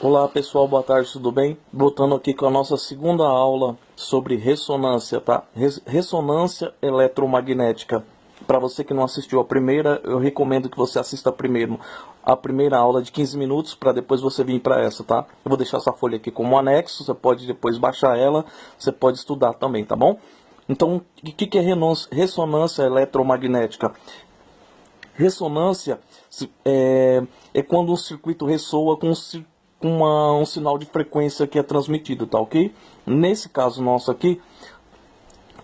Olá pessoal, boa tarde, tudo bem? Voltando aqui com a nossa segunda aula sobre ressonância, tá? Ressonância eletromagnética. Para você que não assistiu a primeira, eu recomendo que você assista primeiro a primeira aula de 15 minutos para depois você vir para essa, tá? Eu vou deixar essa folha aqui como anexo, você pode depois baixar ela, você pode estudar também, tá bom? Então, o que é ressonância eletromagnética? Ressonância é quando um circuito ressoa com um sinal de frequência que é transmitido, tá ok? Nesse caso nosso aqui,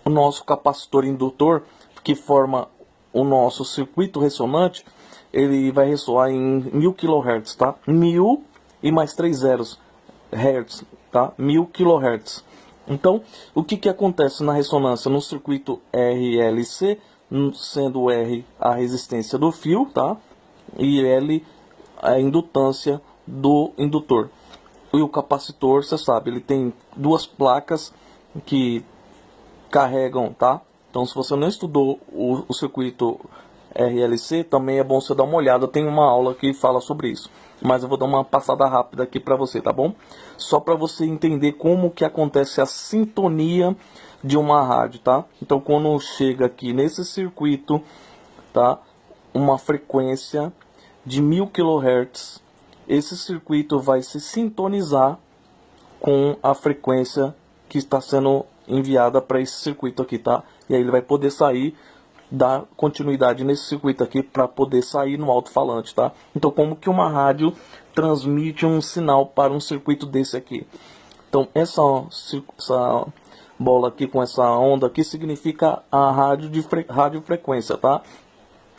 o nosso capacitor indutor, que forma o nosso circuito ressonante, ele vai ressoar em 1000 kHz, tá? 1000 e mais 3 zeros, Hz, tá? 1000 kHz. Então, o que acontece na ressonância? No circuito RLC, sendo R a resistência do fio, tá? E L a indutância do indutor. E o capacitor, você sabe, ele tem duas placas que carregam, tá? Então, se você não estudou o circuito RLC, também é bom você dar uma olhada. Tem uma aula que fala sobre isso, mas eu vou dar uma passada rápida aqui para você, tá bom? Só para você entender como que acontece a sintonia de uma rádio, tá? Então, quando chega aqui nesse circuito, tá? Uma frequência de 1000 kHz, esse circuito vai se sintonizar com a frequência que está sendo enviada para esse circuito aqui, tá? E aí ele vai poder sair, dar continuidade nesse circuito aqui para poder sair no alto-falante, tá? Então, como que uma rádio transmite um sinal para um circuito desse aqui? Então, essa bola aqui com essa onda aqui significa a radiofrequência, tá?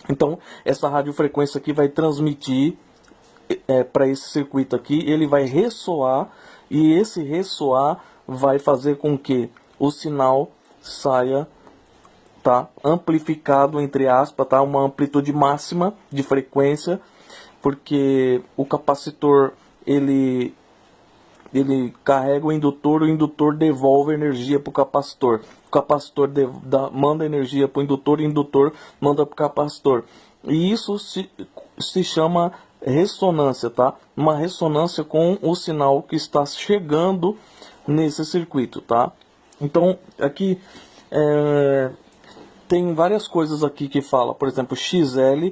Então, essa radiofrequência aqui vai transmitir para esse circuito aqui, ele vai ressoar, e esse ressoar vai fazer com que o sinal saia, tá, amplificado, entre aspas, tá, uma amplitude máxima de frequência, porque o capacitor ele carrega o indutor devolve energia para o capacitor manda energia para o indutor manda para o capacitor, e isso se chama ressonância, tá? Uma ressonância com o sinal que está chegando nesse circuito, tá? Então, aqui tem várias coisas aqui que fala, por exemplo, XL,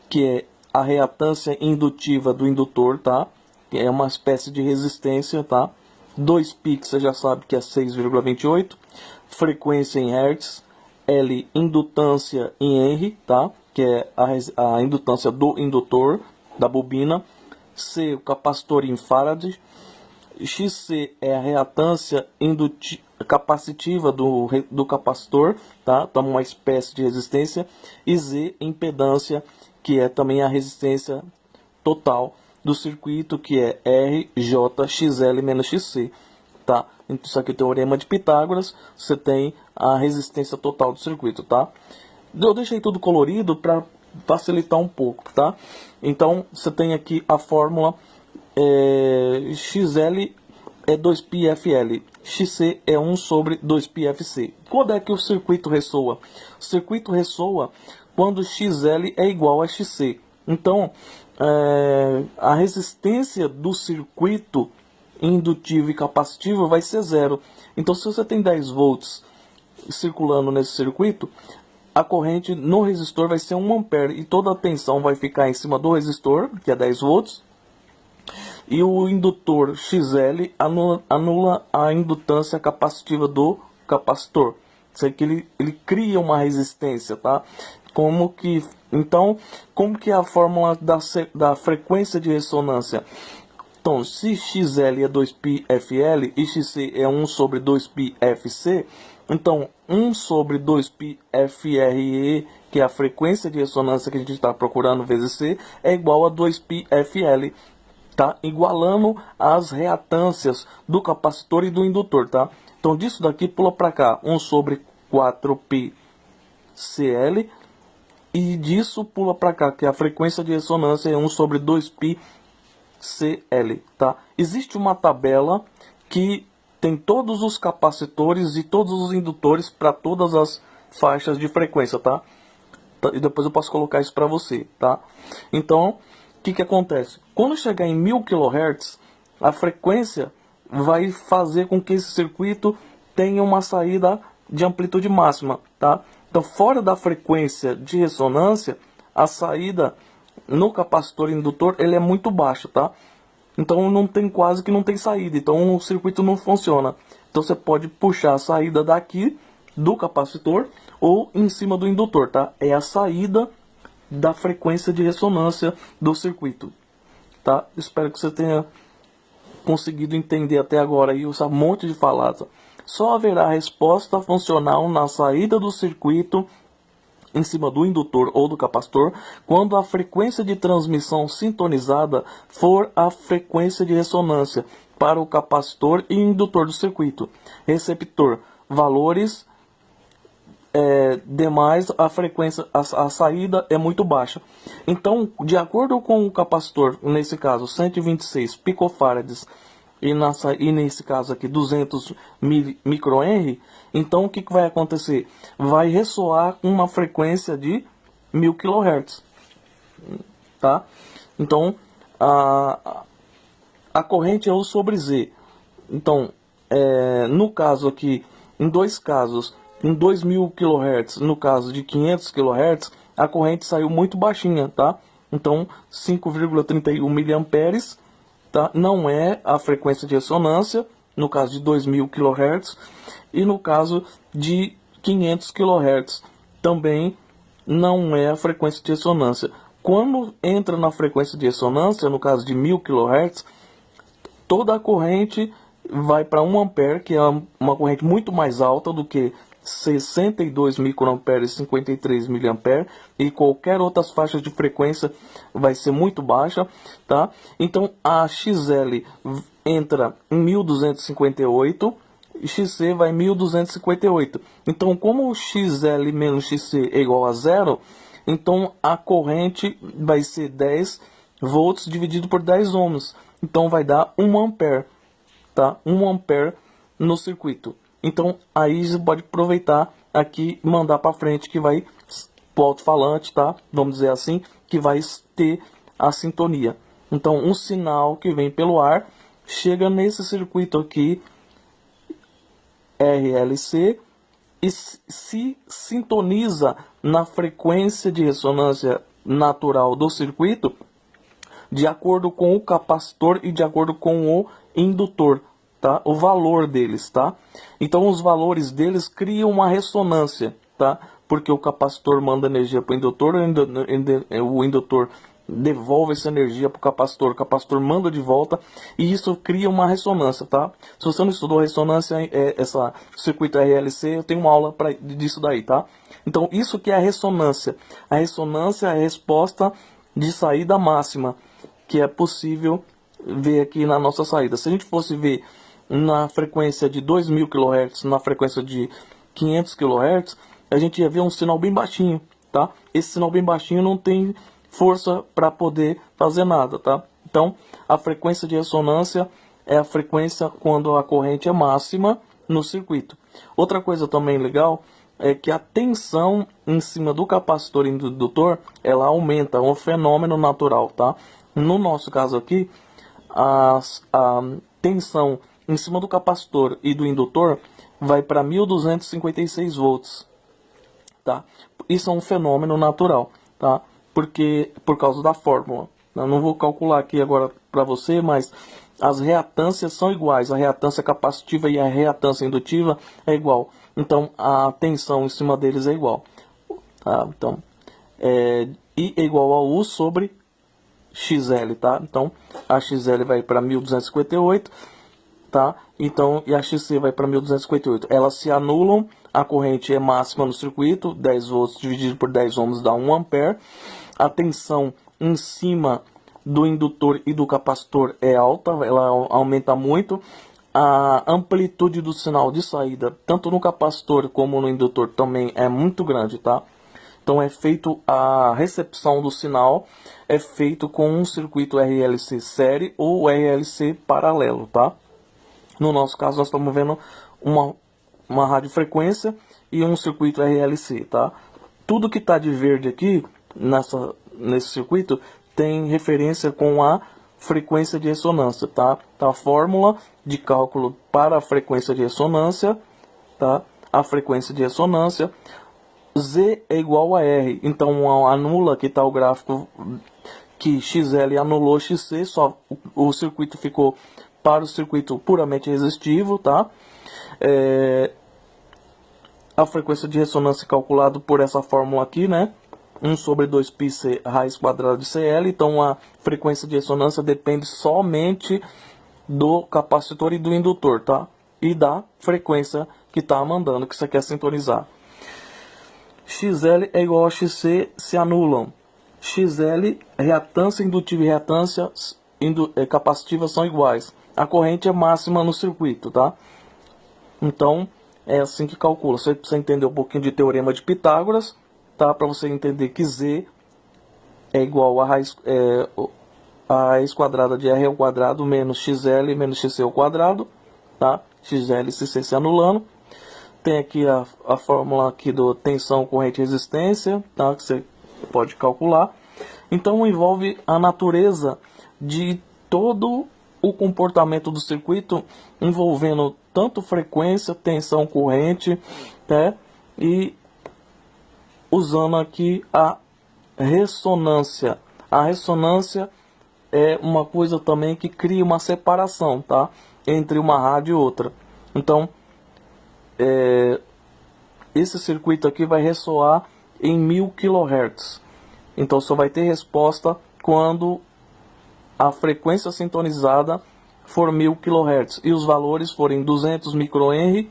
que é a reatância indutiva do indutor, tá? É uma espécie de resistência, tá? 2π, que você já sabe que é 6,28, frequência em Hz, L, indutância em R, tá? Que é a indutância do indutor, da bobina, C, o capacitor em Farad, XC é a reatância capacitiva do capacitor, tá? Então, uma espécie de resistência, e Z, impedância, que é também a resistência total do circuito, que é RJXL menos XC, tá? Então, isso aqui é o teorema de Pitágoras, você tem a resistência total do circuito, tá? Eu deixei tudo colorido para facilitar um pouco, tá? Então, você tem aqui a fórmula, XL é 2πfL, XC é 1 sobre 2πfC. Quando é que o circuito ressoa? O circuito ressoa quando XL é igual a XC. Então, a resistência do circuito indutivo e capacitivo vai ser zero. Então, se você tem 10 volts circulando nesse circuito, a corrente no resistor vai ser 1 ampere, e toda a tensão vai ficar em cima do resistor, que é 10 volts, e o indutor XL anula a indutância capacitiva do capacitor. Isso aqui ele cria uma resistência, tá? Então, como que é a fórmula da frequência de ressonância? Então, se XL é 2πfL e XC é 1 sobre 2πfC, então 1 sobre 2πfRE, que é a frequência de ressonância que a gente está procurando, vezes C, é igual a 2πfL, tá? Igualando as reatâncias do capacitor e do indutor, tá? Então, disso daqui pula para cá, 1 sobre 4πCL, e disso pula para cá, que a frequência de ressonância é 1 sobre 2πCL, tá? Existe uma tabela que tem todos os capacitores e todos os indutores para todas as faixas de frequência, tá? E depois eu posso colocar isso para você, tá? Então, o que acontece? Quando chegar em 1000 kHz, a frequência vai fazer com que esse circuito tenha uma saída de amplitude máxima, tá? Então, fora da frequência de ressonância, a saída no capacitor indutor ele é muito baixa, tá? Então não tem, quase que não tem saída, então o circuito não funciona. Então você pode puxar a saída daqui do capacitor ou em cima do indutor, tá? É a saída da frequência de ressonância do circuito, tá? Espero que você tenha conseguido entender até agora aí esse monte de falada. Só haverá resposta funcional na saída do circuito em cima do indutor ou do capacitor quando a frequência de transmissão sintonizada for a frequência de ressonância para o capacitor e indutor do circuito. Receptor, valores demais, a frequência, a saída é muito baixa. Então, de acordo com o capacitor, nesse caso 126 picofarads e nesse caso aqui 200 microhenry, então o que vai acontecer? Vai ressoar com uma frequência de 1000 kHz, tá? Então a corrente é U sobre Z. Então, no caso aqui, em dois casos, em 2000 kHz, no caso de 500 kHz, a corrente saiu muito baixinha, tá? Então, 5,31 mA, tá? Não é a frequência de ressonância, no caso de 2000 kHz, e no caso de 500 kHz, também não é a frequência de ressonância. Quando entra na frequência de ressonância, no caso de 1000 kHz, toda a corrente vai para 1 ampere, que é uma corrente muito mais alta do que 62 microamperes e 53 miliamperes, e qualquer outras faixas de frequência vai ser muito baixa, tá? Então a XL entra em 1258 e XC vai em 1258. Então, como XL menos XC é igual a zero, então a corrente vai ser 10 volts dividido por 10 ohms. Então vai dar 1 ampere, tá? 1 ampere no circuito. Então aí você pode aproveitar aqui e mandar para frente, que vai pro alto-falante, tá? Vamos dizer assim, que vai ter a sintonia. Então um sinal que vem pelo ar chega nesse circuito aqui RLC e se sintoniza na frequência de ressonância natural do circuito de acordo com o capacitor e de acordo com o indutor, tá? O valor deles, tá? Então os valores deles criam uma ressonância, tá? Porque o capacitor manda energia para o indutor, o indutor devolve essa energia para o capacitor manda de volta, e isso cria uma ressonância, tá? Se você não estudou ressonância, essa circuito RLC, eu tenho uma aula disso daí, tá? Então isso que é a ressonância. A ressonância é a resposta de saída máxima que é possível ver aqui na nossa saída. Se a gente fosse ver na frequência de 2000 kHz, na frequência de 500 kHz, a gente ia ver um sinal bem baixinho, tá? Esse sinal bem baixinho não tem força para poder fazer nada, tá? Então, a frequência de ressonância é a frequência quando a corrente é máxima no circuito. Outra coisa também legal é que a tensão em cima do capacitor e do indutor, ela aumenta, é um fenômeno natural, tá? No nosso caso aqui, a tensão em cima do capacitor e do indutor vai para 1256 volts, tá? Isso é um fenômeno natural, tá? Porque por causa da fórmula. Eu não vou calcular aqui agora para você, mas as reatâncias são iguais. A reatância capacitiva e a reatância indutiva é igual. Então a tensão em cima deles é igual, tá? Então I é igual a U sobre XL, tá? Então a XL vai para 1258, tá? Então, e a XC vai para 1258. Elas se anulam, a corrente é máxima no circuito, 10 volts dividido por 10 ohms dá 1 ampere. A tensão em cima do indutor e do capacitor é alta, ela aumenta muito. A amplitude do sinal de saída, tanto no capacitor como no indutor, também é muito grande, tá? Então é feito a recepção do sinal, é feito com um circuito RLC série ou RLC paralelo, tá? No nosso caso, nós estamos vendo uma radiofrequência e um circuito RLC, tá? Tudo que está de verde aqui, nesse circuito, tem referência com a frequência de ressonância, tá? A fórmula de cálculo para a frequência de ressonância, tá? A frequência de ressonância, Z é igual a R. Então anula, aqui está o gráfico que XL anulou XC, só o circuito ficou para o circuito puramente resistivo, tá? A frequência de ressonância calculado por essa fórmula aqui, né? 1 sobre 2πc raiz quadrada de CL. Então a frequência de ressonância depende somente do capacitor e do indutor, tá? E da frequência que está mandando, que você quer sintonizar. XL é igual a XC, se anulam. XL, reatância indutiva e reatância capacitiva são iguais. A corrente é máxima no circuito, tá? Então, é assim que calcula. Você precisa entender um pouquinho de teorema de Pitágoras, tá? Para você entender que Z é igual a raiz quadrada de R ao quadrado menos XL menos XC ao quadrado, tá? XL e XC se anulando. Tem aqui a fórmula aqui do tensão, corrente e resistência, tá? Que você pode calcular. Então envolve a natureza de todo o comportamento do circuito, envolvendo tanto frequência, tensão, corrente, né? E usando aqui a ressonância. A ressonância é uma coisa também que cria uma separação, tá? Entre uma rádio e outra. Então, esse circuito aqui vai ressoar em 1000 kHz. Então só vai ter resposta quando a frequência sintonizada for 1000 kHz e os valores forem 200 microhenry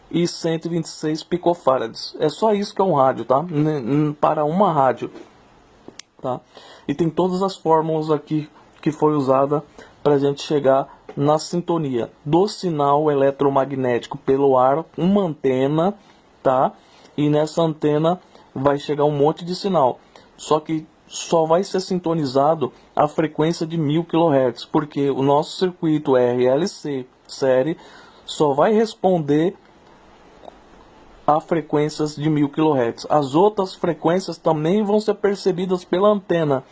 e 126 picofarads. É só isso que é um rádio, tá? Para uma rádio, tá? E tem todas as fórmulas aqui que foi usada para a gente chegar na sintonia do sinal eletromagnético pelo ar, uma antena, tá? E nessa antena vai chegar um monte de sinal. Só que só vai ser sintonizado a frequência de 1000 kHz, porque o nosso circuito RLC série só vai responder a frequências de 1000 kHz. As outras frequências também vão ser percebidas pela antena,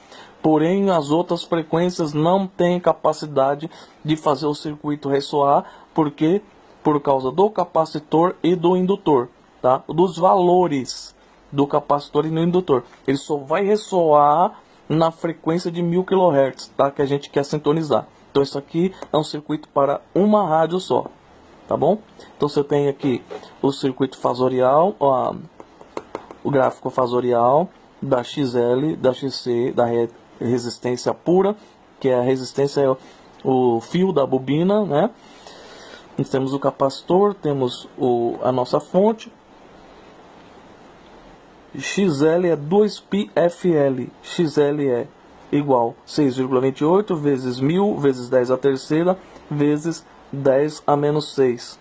porém as outras frequências não têm capacidade de fazer o circuito ressoar, porque por causa do capacitor e do indutor, tá? Dos valores do capacitor e do indutor. Ele só vai ressoar na frequência de 1000 kHz, tá? Que a gente quer sintonizar. Então isso aqui é um circuito para uma rádio só, tá bom? Então você tem aqui o circuito fasorial, ó, o gráfico fasorial da XL, da XC, da resistência pura, que é a resistência, é o fio da bobina, né? Nós temos o capacitor, temos a nossa fonte. XL é 2πfL. XL é igual a 6,28 vezes 1000 vezes 10 a terceira vezes 10 a menos 6,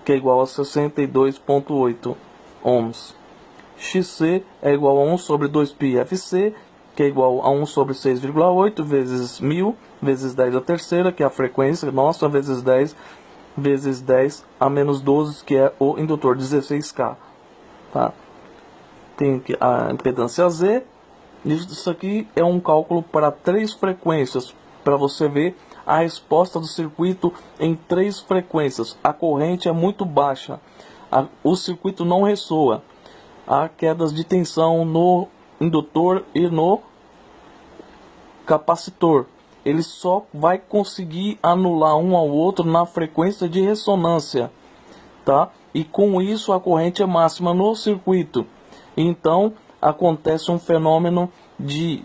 que é igual a 62,8 ohms. XC é igual a 1 sobre 2πfC, que é igual a 1 sobre 6,8 vezes 1000 vezes 10 a terceira, que é a frequência nossa, vezes 10 vezes 10 a menos 12, que é o indutor, 16K, tá? Tem a impedância Z. Isso aqui é um cálculo para 3 frequências, para você ver a resposta do circuito em 3 frequências. A corrente é muito baixa, o circuito não ressoa, há quedas de tensão no indutor e no capacitor. Ele só vai conseguir anular um ao outro na frequência de ressonância, tá? E com isso a corrente é máxima no circuito. Então acontece um fenômeno de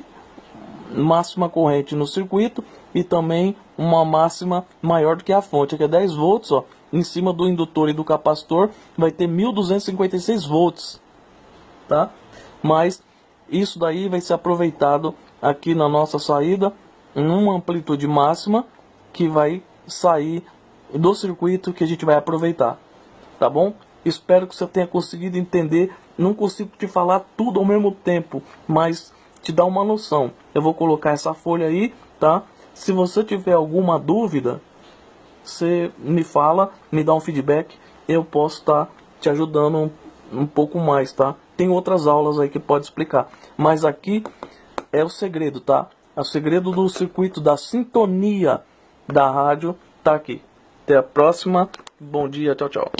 máxima corrente no circuito e também uma máxima maior do que a fonte, que é 10 volts, ó, em cima do indutor e do capacitor vai ter 1256 volts, tá? Mas isso daí vai ser aproveitado aqui na nossa saída em uma amplitude máxima que vai sair do circuito, que a gente vai aproveitar, tá bom? Espero que você tenha conseguido entender. Não consigo te falar tudo ao mesmo tempo, mas te dar uma noção. Eu vou colocar essa folha aí, tá? Se você tiver alguma dúvida, você me fala, me dá um feedback, eu posso estar te ajudando um pouco mais, tá? Tem outras aulas aí que pode explicar, mas aqui é o segredo, tá? O segredo do circuito da sintonia da rádio tá aqui. Até a próxima. Bom dia, tchau, tchau.